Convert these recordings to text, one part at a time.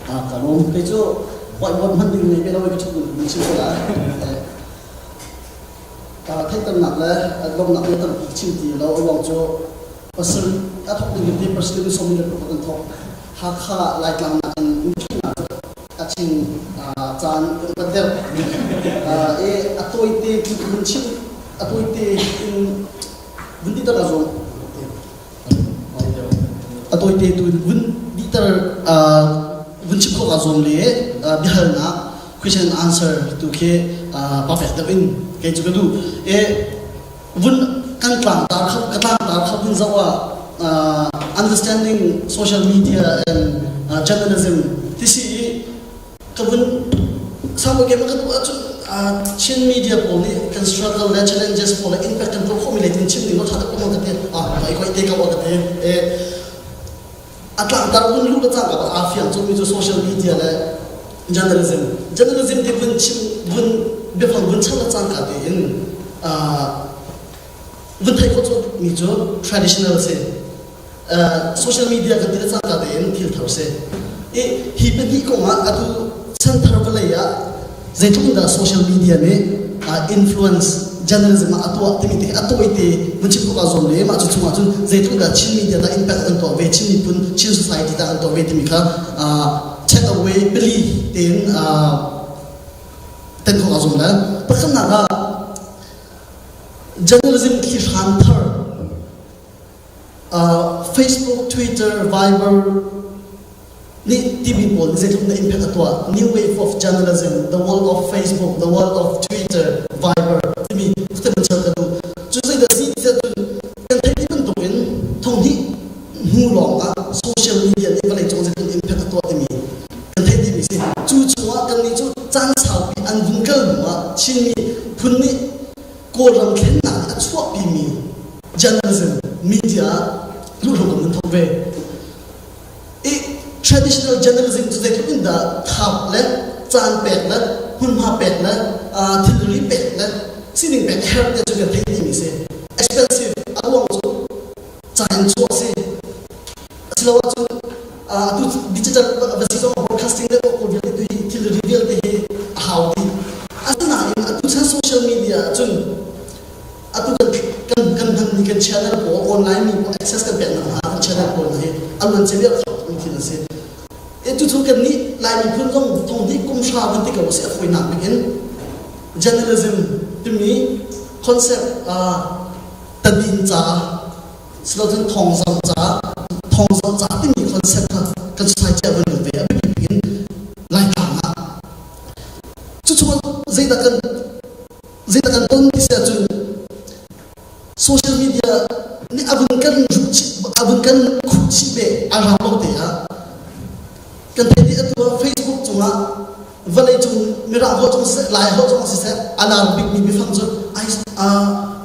Kalau itu whiteboard mending ni kalau itu mesti lah. Thay tầm nặng là lồng nặng tầm chịu thì là ông cho person các thông tin về person đi xong mình được thông hak lại làm nặng các trình chan vấn đề atoi te mình chịu atoi te vấn đề đó rồi atoi te tu vấn đề vấn chịu có rồi lẽ bây giờ na question answer tu ke perfect the win cái chỗ đó, vun căn bản ta không vun zawa understanding social media and journalism, thì si cái vun sau cái mà cái trên media poli can struggle challenges poli impact kan không mình lên trên nó thật cũng một cái vậy coi thế câu cái atlang ta vun lúc đó cái afiang trong social media là journalism thì vun bây giờ vun chăng là chăng cả đấy vun thấy có chỗ như chỗ traditional se social media cái đấy chăng cả đấy thiếu thấu se hi bên hi cũng mà atu center vậy à dạy chúng ta social media này influence journalism atu itu vun chịu có dùng đấy mà chúng dạy chúng ta trên media ta impact anh tổ về trên nipun trên society ta anh tổ về thì mình khá take away belief đến tên họ dùng là bất cứ nào là journalism khi hunter Facebook, Twitter, Viber ni TV pol ni zetung na impact atwa new wave of journalism, the world of Facebook, the world of Twitter, Viber timi futa man chal kadu chu sai da si se tu kan thai ban to in thong hi hu long a social media ni balai chong zetung impact atwa timi kan thai di mi se chu chuwa kan ni chu chan chau pi an vun kal ma chin mi phun ni ko ram khen na a chua pi mi journalism media lu ro kan thong ve traditional journalism to the in the thap le chan pek le hun ha pek le thilri pek le sining pek help the to the thing mi se expensive awang so chan so se slow to digital version broadcasting le ko vil to thilri vil te how ti asana in to social media chun atu kan ni kan channel ko online ni access kan pek na ha channel ko na he alwan channel thì là gì? Itu tu kan ni lai mi pun dong thong di kum sha ban ti ka se foi nak begin journalism to me concept tadin cha slogan thong sam cha ti mi concept kan sai cha ban ve begin lai ta na chu zai da kan ton ti se chu social media ni abun kan khuchi be ara lo te ha kan te di atwa Facebook chunga valai chung mira ho chung se lai ho chung se alarm big mi phang chu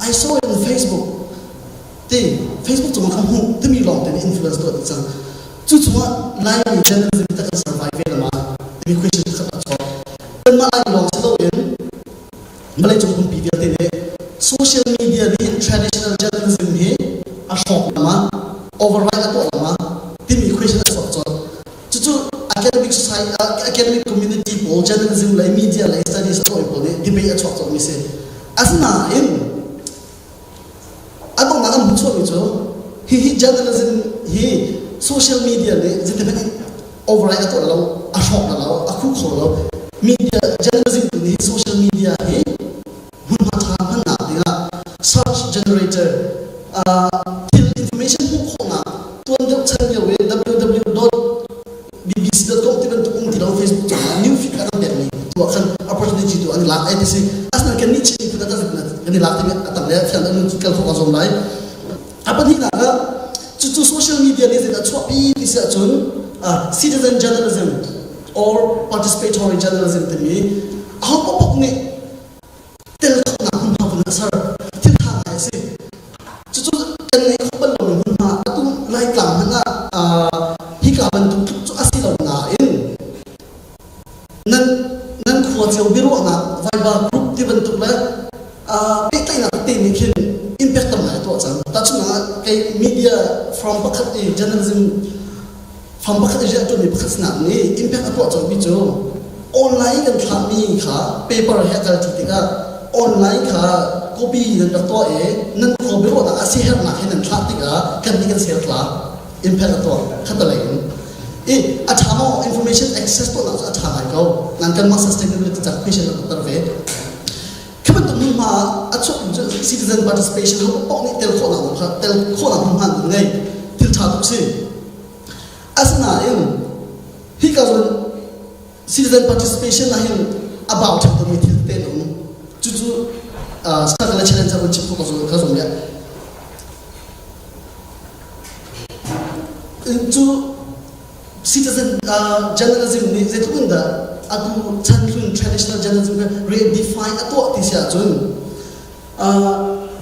I saw it on Facebook te Facebook chunga kham hu te mi long te influence to chang chu chunga lai mi journalism ta kan survive ma te mi question khat cho kan ma lai long se lo yen malai chung kum pi te ne social media ni traditional journalism he a shop ma override to ma team equation as of so academic society academic community pol journalism like media like studies so pol debate at so mi se asna in adong na am so mi so he journalism he social media le ziteben override to lo a shop na lo a khu kho lo media journalism ni social media he hun ma tha phan na dinga search generator information hu khona tuan deuh chan yo www.bbc.com tiban tu ung tidau Facebook tu new feed kan der ni tu akan opportunity tu an la ai tisi asna kan ni chi tu data fitna kan ni la ti atam le fian an kal ko azom lai apa ni na tu social media ni zeta chopi ti sa chun citizen journalism or participatory journalism te mi ha pok ni tel na hun ha na sar ti tha ai se chu kan ni khopal lo hun ha tu lai tlam na hi ka ban tu chu asilo na in nan khuwa cheu biro na Viber group ti ban tu la pe tai na te ni khin impact tam na to chang ta chu na kai media from pakhat journalism ฟังบัคจะจนมีบัคสนามนี้อิมแพคตัวจอมิจูออนไลน์กันทำมีค่ะเปเปอร์แฮกกันจริงๆก็ออนไลน์ค่ะก็ปีนั่นตัวนั่นขอบิโรนะอาศัยหนักให้นั่นทักติกากันนี่กันเสียหลักอิมแพคตัวขัดอะไรกันอาจารย์มอง information access ตัวนั้นอาจารย์ไหนเขานั่นกันมา sustainability จาก patient ตัวเวทคือมันต้องมาอาจจะ citizen participation เขาบอกนี่เตลโคนังครับเตลโคนังทำงานยังไงที่ชาตุกสิอาสนะเองที่เขาจะ citizen participation นะเห็น about ตัวมีที่เต้นนู่นจู่ๆสกัดและ challenge จะเป็นชิปเขาจะเนี่ยจู่citizen journalism ni zetu unda aku chanlun traditional journalism ka redefine atwa tisia chun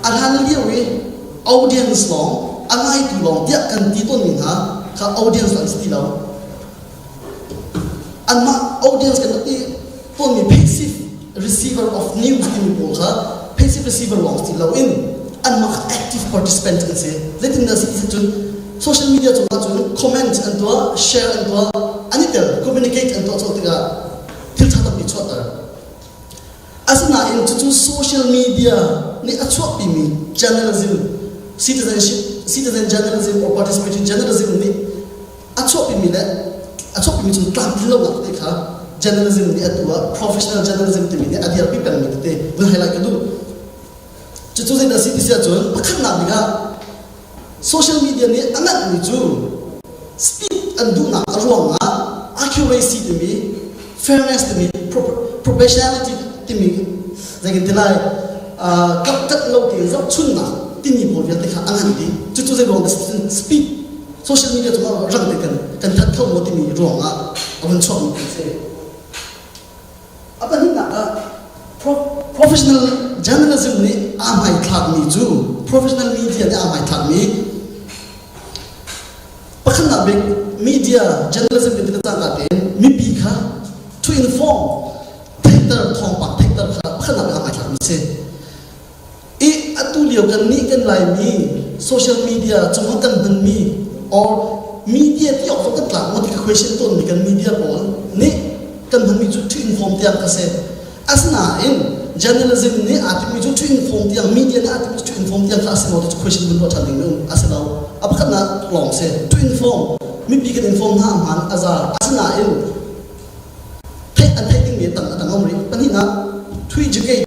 alhan liawi audience long angai tu long dia kan ti ton min ha ka audience lang sti law anma audience kan ti ton mi passive receiver of news ti mi bol kha passive receiver long sti law in anma active participant kan se letin da citizen chun social media to comment and to share and to anitel communicate and to tiga til thata pi chota asna in to social media ni achwa pi mi journalism citizen journalism or participating journalism ni achwa pi mi le achwa pi mi chun tlam dilo na te kha journalism ni atwa professional journalism ti mi ni adia pi pen mi te bun highlight kadu chu zai da citizen chun pakhan na biga social media ni anak ni ju speed and do na ruang accuracy to me fairness to me professionality to me zagin tilai kap kat lo ti zap chun na tini bol ya te kha angan di chu zai long speed social media to ma rang te kan that thau mo ti mi ruang avun chom se apa ni na professional journalism ni amai thak ni ju professional media ni amai thak ni pakhan big media journalism ni ta ka ten mi pi kha to inform thektar thong pak thektar kha pakhan na amai thak ni se atu liu kan ni kan lai mi social media chung kan ban mi or media ti of kan tla mo ti question ton mi kan media bol ni kan ban mi ju to inform tiang ka se asna in journalism ni atimi ju to inform tiang media ni atimi to inform tiang ka se mo to question bun what happening no asalaw apakhat na long se to inform mi bi kan inform ha man azar asna in thai an thai ting ni tam ta ngom ri pani na to educate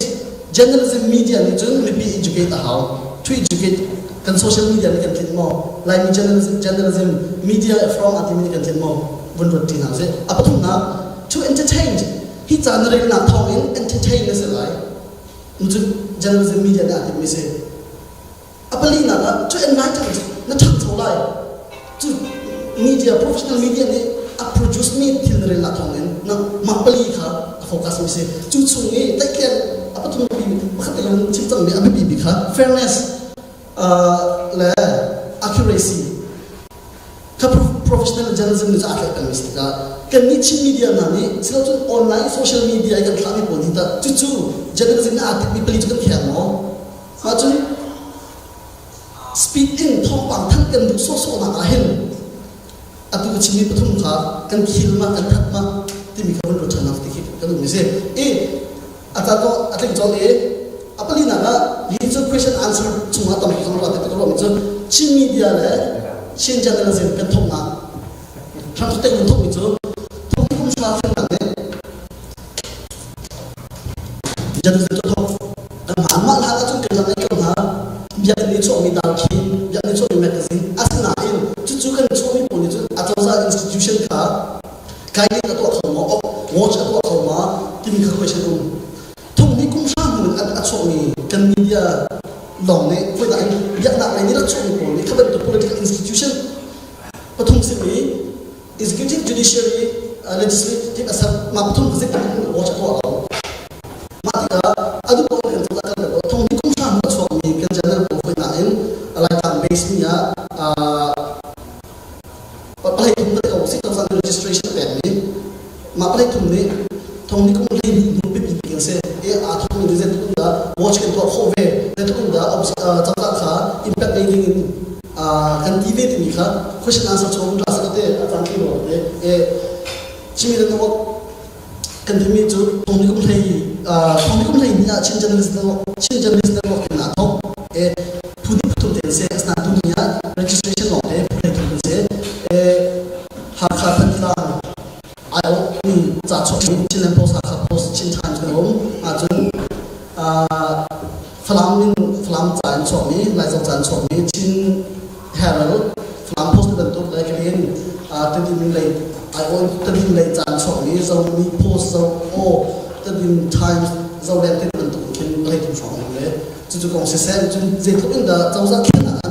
journalism media ni jun mi bi educate how to educate kan social media ni kan tin mo like journalism media from atimi kan tin mo bun rot tin ha se apathum na to entertain hi chanre na thong in entertain na se lai muju journalism media na atimi se apali na to enlighten na thang tholai to media professional media ni a produce me thilre na thong in na mapali kha focus mi se chu chu ni taken apathum bi bakhat yan chimtang me abi bi kha fairness la accuracy ka professional journalism ni akhir kan mistika kan ni chin media na ni sila tu online social media kan thami poni ta chu journalism na atik bi pali chu kan khian mo ma chu speed in thong pang thang kan du so na ahen atu ku chimi pathum kha kan khil ma kan that ma ti mi kan ro thana ti kan mi se ata to atik jol apali na the question answer chunga tam ko ro ta ko mi chu chin media le chin journalism kan thong na thang to te ko thong mi chu thong kum sa fen na ne journalism to thong an ma la chung kan na ka ha biak ni chu mi dal khi biak ni chu mi magazine asna in chu kan chu mi poni chu atawza institution ka kai ni to khoma watch to khoma tim ka question thong ni kum sa mun at chu mi kan media long ne foi da biak na ni la chu mi poni khabar to political institution pathum se mi executive judiciary legislative asar ma pathum se kan watch to ma ta adu ko kan sa kan thong ni kum sa mun chu mi kan janal ko foi na in ala tam base mi ya palai thum da ko si ta registration pen ni ma palai thum ni thong ni kum le ni nu pe pi se a thong ni ze tu da watch kan to khove le tu da ta kha impact rating in kan TV ti mi kha question answer chong la sa te a chang ki ro chỉ mình nó cần thì mình chú thông tin cũng thấy nhà trên journalist nó cái nào thôi thu đi thu tiền sẽ là thu nhà registration nó để thu tiền sẽ học khá thân là ai cũng mình trả cho mình trên post trên times cái hôm chúng phàm trả cho mình lại trả cho mình trên Herald phàm post cái đó lại cái này tên mình lại ai ôi tên mình lại trả cho mình rồi mình post rồi tên mình times rồi lại tên mình tụng cái lại tụng cho mình đấy chú cũng sẽ xem chú dễ thôi nhưng đã trong ra kia